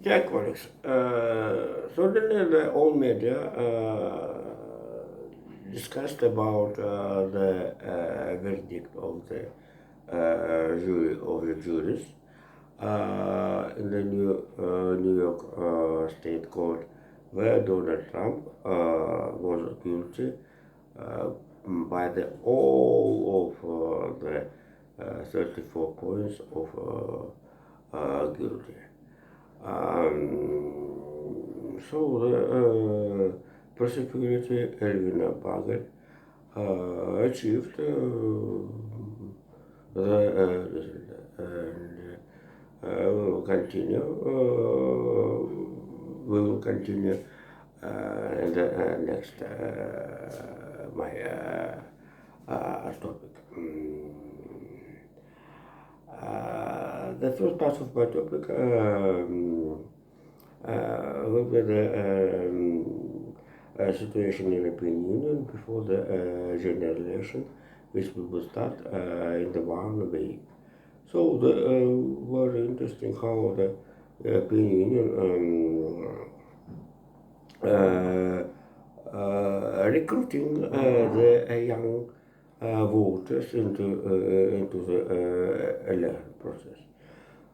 Dear colleagues, certainly the all media discussed about the verdict of the juries in the New York State Court, where Donald Trump was guilty uh, by the all of the 34 points of guilty. So the prosecutor Elvina Baggett achieved the result and we will continue in the next my topic. The first part of my topic will be the situation in the European Union before the general election, which will start in the 1 week. So the very interesting how the European Union recruiting the young voters into the election process.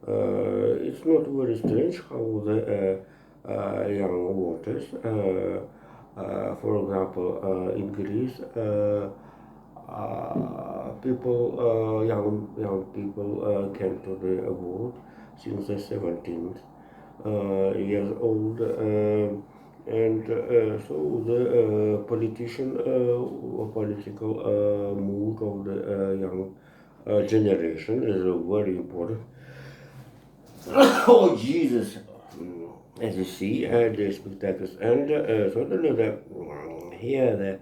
It's not very strange how the young voters, for example, in Greece, young people came to the vote since the 17th years old, and so the politician or political mood of the young generation is very important. Oh Jesus! As you see, the spectacles and certainly here the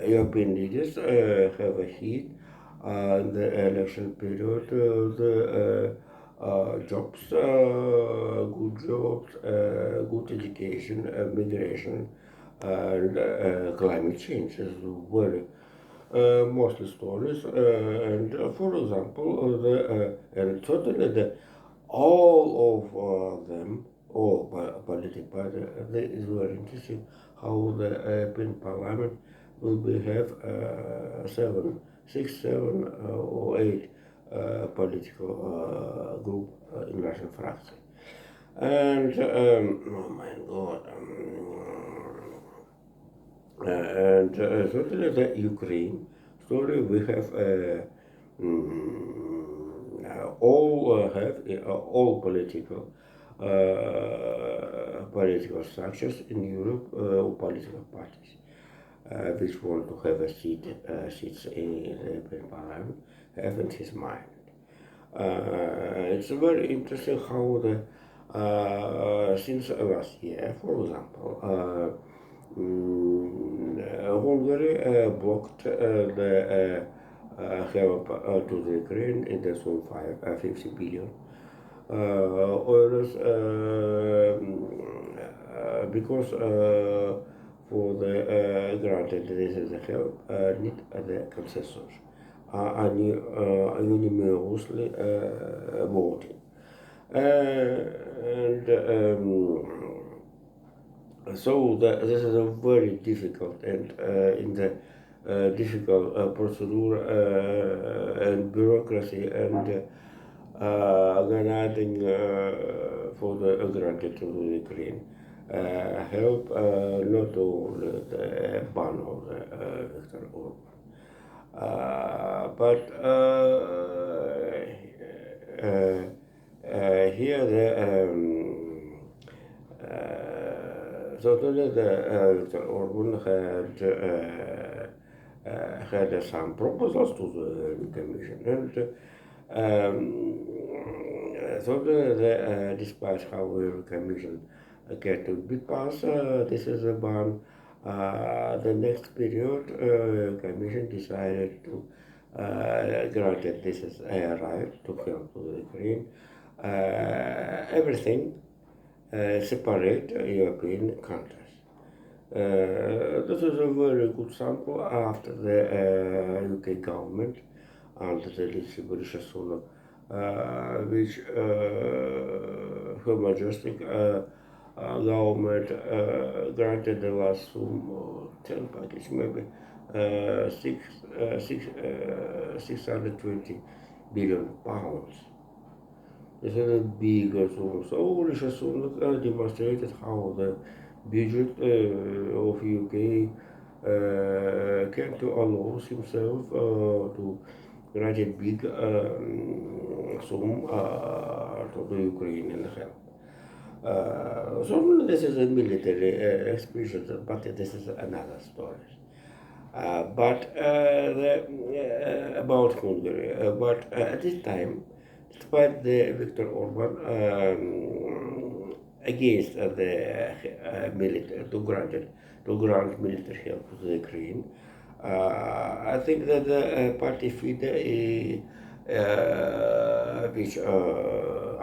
European leaders have a heat in the election period. The jobs, good jobs, good education, migration, and climate change is very mostly stories. And for example, and certainly all of them, all political parties, is very interesting how the European Parliament will be have seven, six, seven or eight political group in Russian fraction. And oh my God. And certainly the Ukraine story we have all have all political structures in Europe or political parties which want to have a seats in the European Parliament have in his mind. It's very interesting how the since last year, for example, Hungary blocked the help to the Ukraine in the sum 50 billion euros because for the granted this is the help need the consensus unanimously voting. And so this is a very difficult and in the difficult procedure and bureaucracy and organizing for the granted to the Ukraine help not only the ban of the Viktor Orban, but here the certainly the Viktor Orban had some proposals to the Commission, and so despite how the Commission get to be passed, this is a ban. The next period, Commission decided to granted this is a right to help to the Ukraine. Everything separate European countries. This is a very good sample after the UK government under the leadership of Rishi Sunak which Her Majestic government granted the last sum 10 package, maybe 620 billion pounds. This is a big sum. So Rishi Sunak demonstrated how the budget of UK came to allow himself to grant a big sum to the Ukrainian help. So this is a military expression, but this is another story. About Hungary, but at this time, despite the Viktor Orban against the military to grant military help to the Ukraine, I think that the party FIDE, which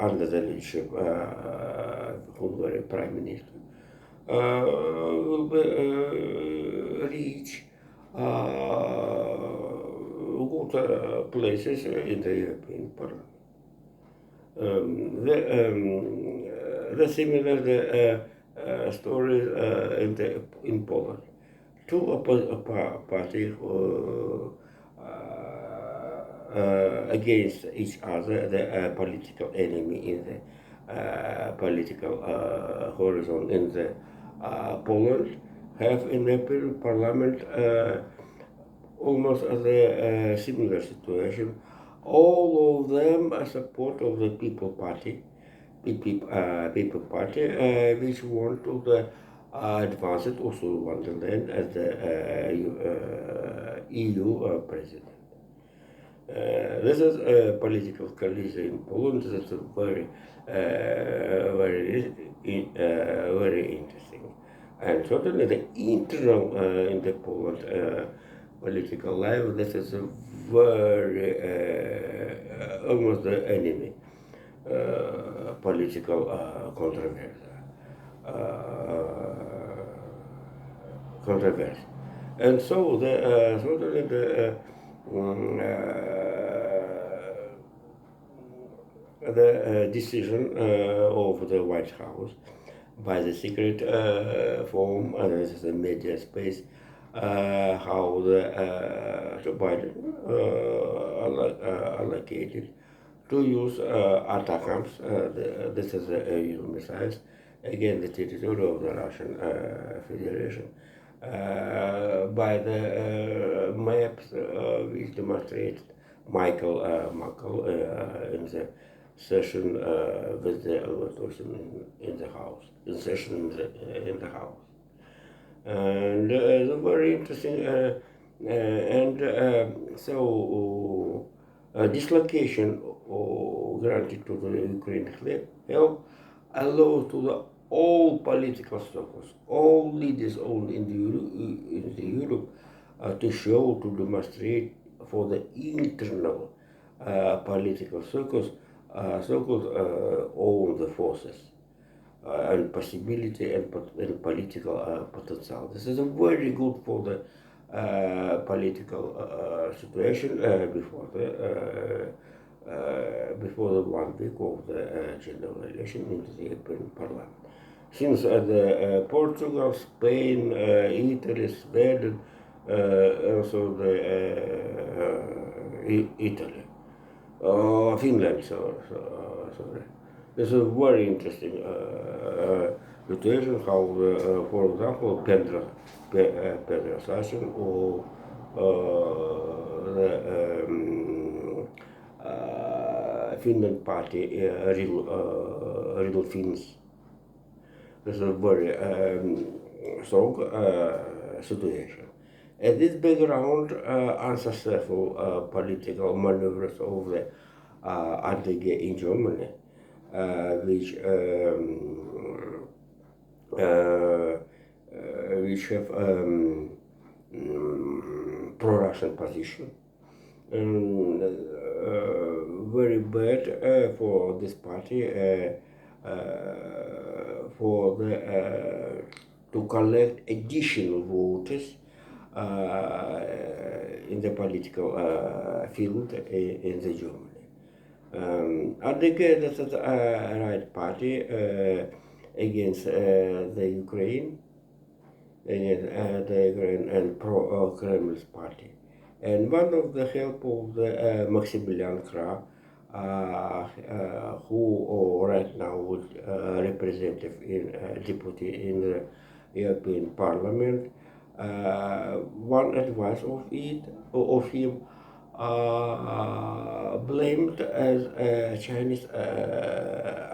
under the leadership Hungary Prime Minister, will be, reach good places in the European Parliament. The similar stories in Poland. Two parties against each other, the political enemy in the political horizon in the Poland, have in the parliament almost a similar situation. All of them are support of the People Party, People Party, which want to advance it also want to land as the EU president. This is a political coalition in Poland. That's a very interesting, and certainly the internal in the Poland political life. This is a very almost the enemy political controversy, and so the certainly the decision of the White House by the secret form, and this is the media space, how the Joe Biden allocated to use ATACMS, this is missiles, again the territory of the Russian Federation, by the maps which demonstrate Michael Markle in the session with the person in the house, in session in the house. And it's very interesting, and so dislocation granted to the Ukraine help allows to the all political circles, all leaders in the Europe to show, to demonstrate for the internal political circles, all the forces and possibility and political potential. This is very good for the political situation before the 1 week of the general election into the European Parliament. Since Portugal, Spain, Italy, Sweden, also the Italy, Finland, sorry. This is a very interesting situation how, for example, Pedro Sashin or the Finland party, Real Finns. This is a very strong situation. At this background, unsuccessful political maneuvers of the AfD in Germany, which have pro-Russian position, and very bad for this party for the to collect additional voters in the political field in the Germany. I think this is a right party against the Ukraine, against the Ukraine and pro-Kreml's party. And one of the help of the Maximilian Krah, who right now would representative in deputy in the European Parliament, one advice of him blamed as a Chinese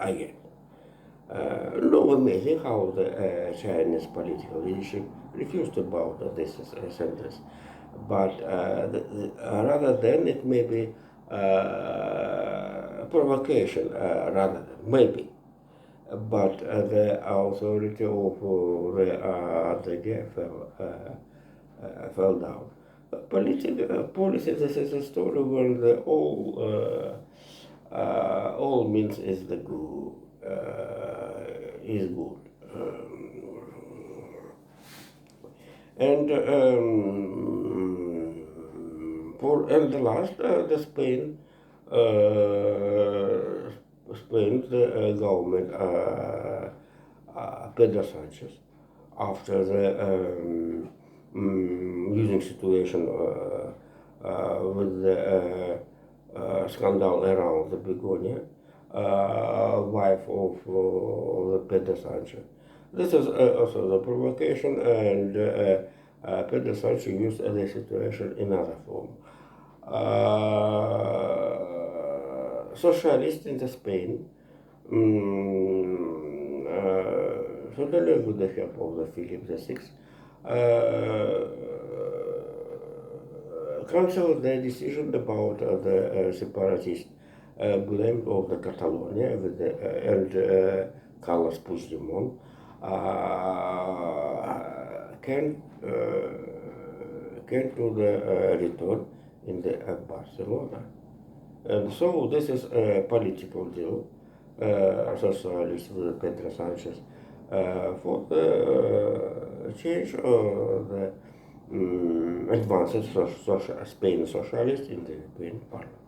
agent. No amazing how the Chinese political leadership refused to bow to this sentence. But rather than it may be provocation, rather than, maybe. But the authority of the gay fell down. Policy, this is a story where the all means is the good, is good. And the last, the Spain, the government, Pedro Sanchez, after the using situation with the scandal around the Begonia, wife of the Pedro Sanchez. This is also the provocation, and Pedro Sanchez used the situation in other form. Socialists in Spain, certainly with the help of the Philip VI, cancelled the decision about the separatist blame of the Catalonia with the, and Carles Puigdemont can to the return in the Barcelona. And so this is a political deal, socialist with Pedro Sanchez, for the change of the advances of Spain socialists in the European Parliament.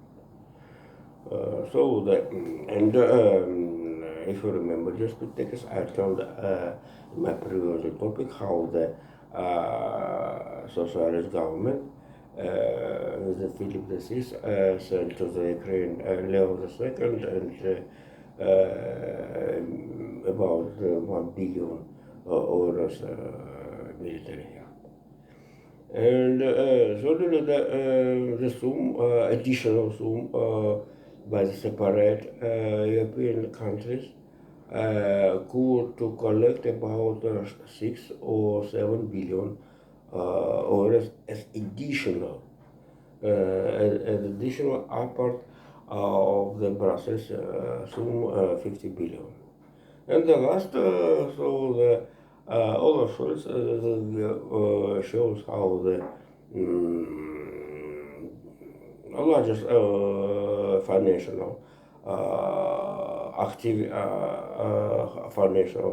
So the, and if you remember, just to take us, I told my previous topic how the socialist government the Philip VI sent to the Ukraine Leo II and about 1 billion euros military help. And certainly the sum, additional sum by the separate European countries could to collect about 6 or 7 billion euros as additional, apart of the Brussels sum 50 billion. And the last, so the Olaf Scholz shows how the largest financial active financial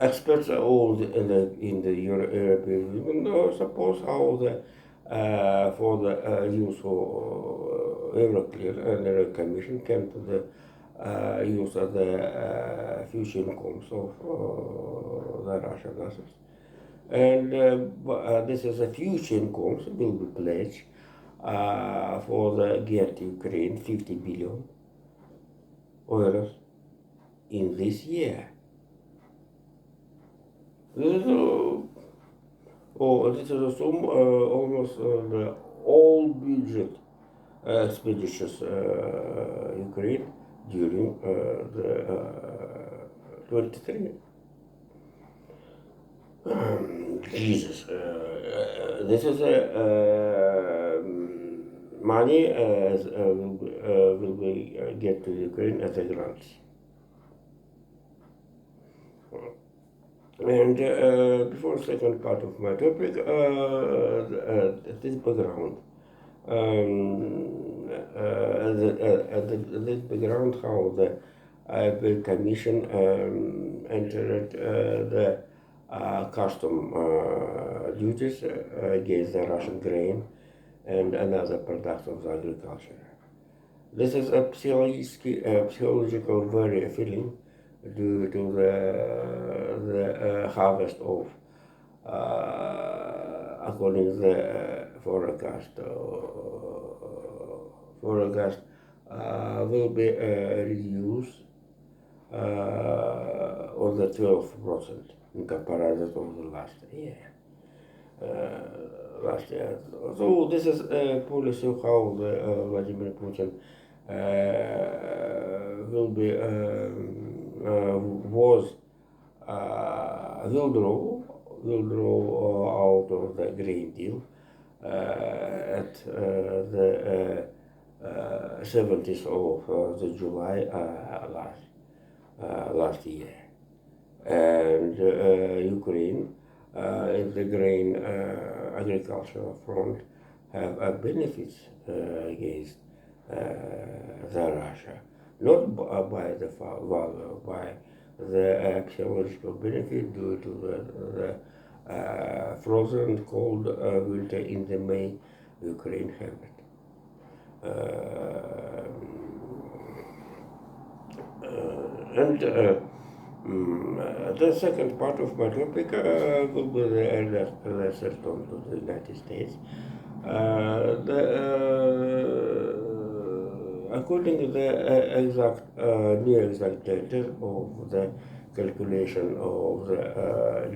experts all in the European Union suppose how the for the use of Euroclear and the Commission can to the use of the future incomes of the Russian assets. And this is a future incomes will be pledged for the get Ukraine 50 billion euros in this year. This is this is a sum almost the all budget expenditures Ukraine during the 23. Jesus, this is money will be get to Ukraine as a grant. And before the second part of my topic, this background. This background how the Commission entered the custom duties against the Russian grain and another products of the agriculture. This is a psychological very feeling due to the harvest of, according to the forecast will be reduced on the 12% in comparison to the last year. So this is a policy of how the, Vladimir Putin will be will draw out of the Green Deal at the 70th of the July last year, and Ukraine in the grain agricultural front have benefits against the Russia, not by the value, by the psychological benefit due to the frozen cold winter in the May Ukraine have it. And the second part of my topic will be the lesser tone to the United States. According to the new exact data of the calculation of the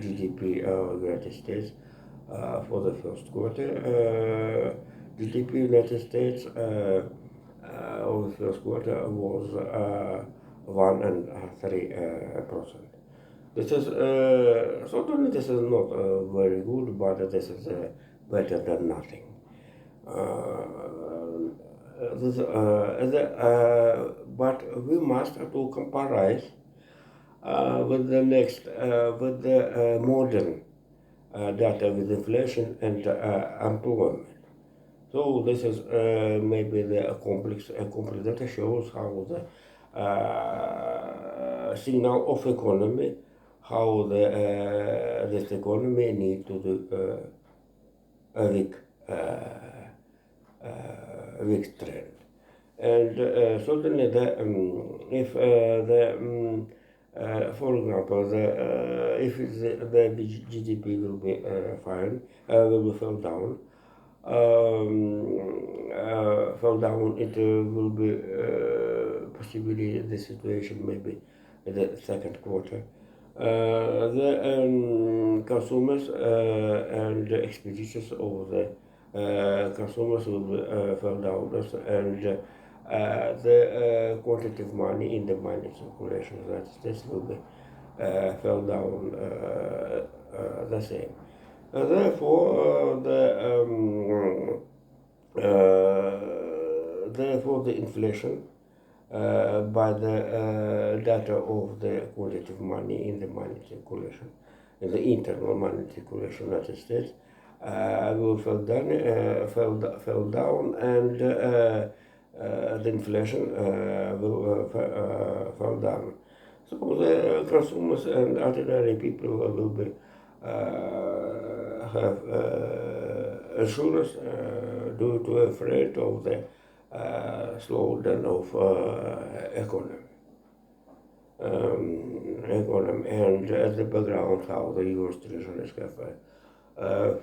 GDP of the United States for the first quarter, GDP United States of the first quarter was 1.3%. This is certainly this is not very good, but this is better than nothing. But we must to compare with the next with the modern data with inflation and employment. So this is maybe the complex data shows how the signal of economy, how this economy need to do a weak trend, and certainly if for example if the GDP will be fine, will be fell down. It will be possibly the situation maybe in the second quarter. The consumers and the expenditures of the consumers will be fell down, and the quantity of money in the money circulation in the United States will be fell down the same. Therefore, the inflation by the data of the quantity of money in the money circulation, in the internal money circulation in the United States, will fell down, and the inflation will fall down. So the consumers and ordinary people will be have insurance due to afraid of the slowdown of economy. And at the background, how the U.S. Treasury have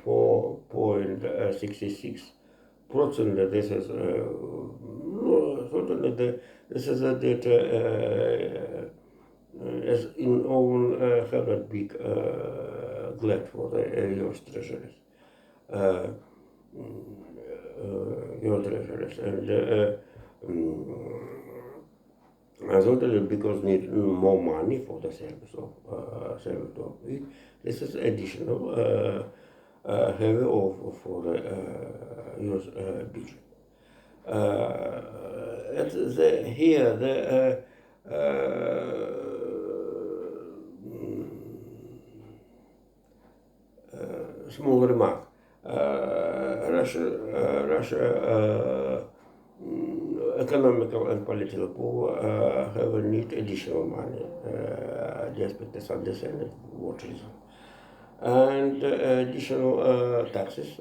4.66%. This is certainly this is a data as in all have a big glad for the U.S. Treasuries. U.S. Treasuries, and certainly because need more money for the service of it. This is additional heavy for the U.S. budget. Small remark. Russia economical and political power have a need additional money. Just because understand what reason. and additional taxes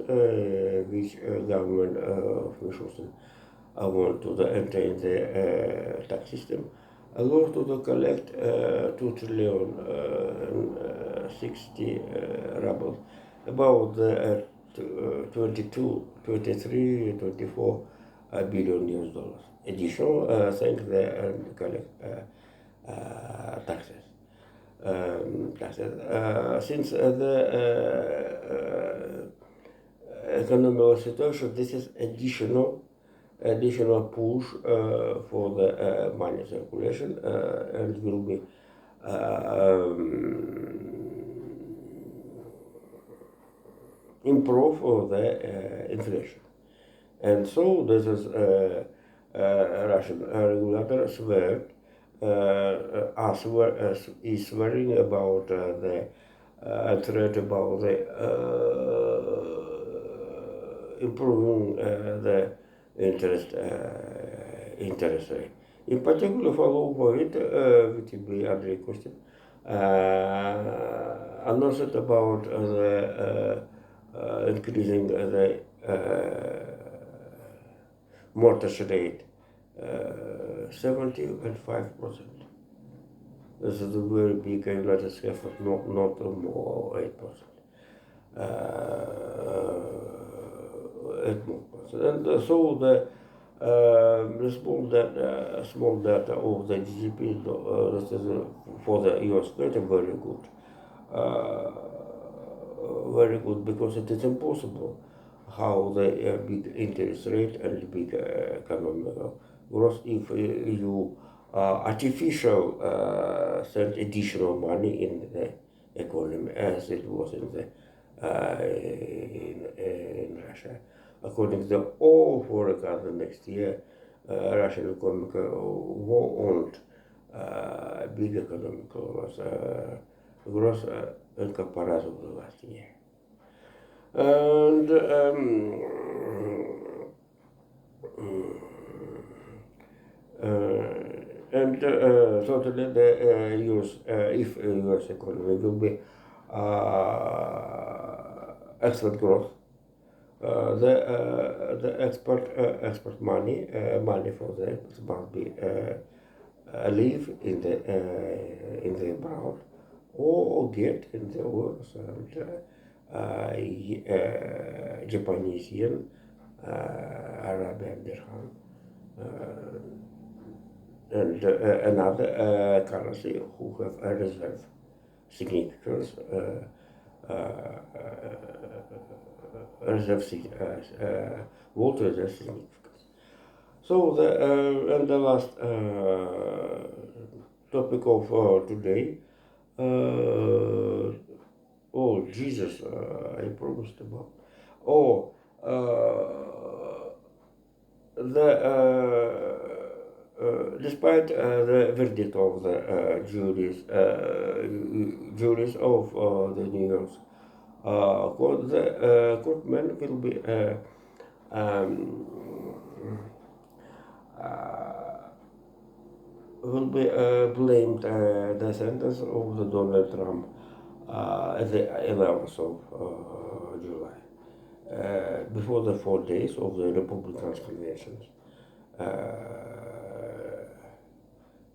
which government officials want to enter in the tax system, allow to the collect 2 trillion 60 rubles, about the 22, 23, 24 billion US dollars. Additional, thanks the collect taxes. Since the economic situation, this is additional push for the money circulation and will be improve the inflation. And so this is Russian regulator swear is swearing about the threat about the improving the interest rate. In particular, for low point, which will be under question, announced about the increasing the mortgage rate 75%. This is a very big United States, but not more 8%. 8%. And so the small data of the GDP for the US state is very good. Very good, because it is impossible how the big interest rate and big economic growth if you artificial send additional money in the economy as it was in the in Russia. According to the all forecast the next year, Russian economic won't big economic growth in comparison to last year. And certainly the US, if US economy will be excellent growth, the export money for the must be live in the abroad or get in the world, and Japanese yen, Arabian dirham, and another currency who have a reserve significance, world reserve significance. So and the last topic of today. Oh Jesus, I promised about. Oh, despite the verdict of the juries of the New York court, the courtmen will be blamed the sentence of the Donald Trump at the 11th of July, before the 4 days of the Republican conventions.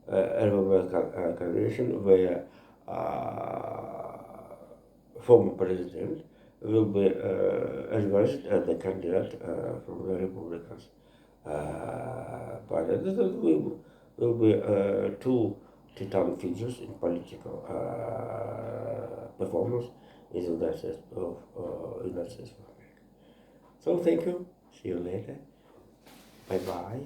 A Republican convention where former president will be advised as the candidate from the Republicans party. This will be two titan figures in political performance in the United States of America. So thank you. See you later. Bye bye.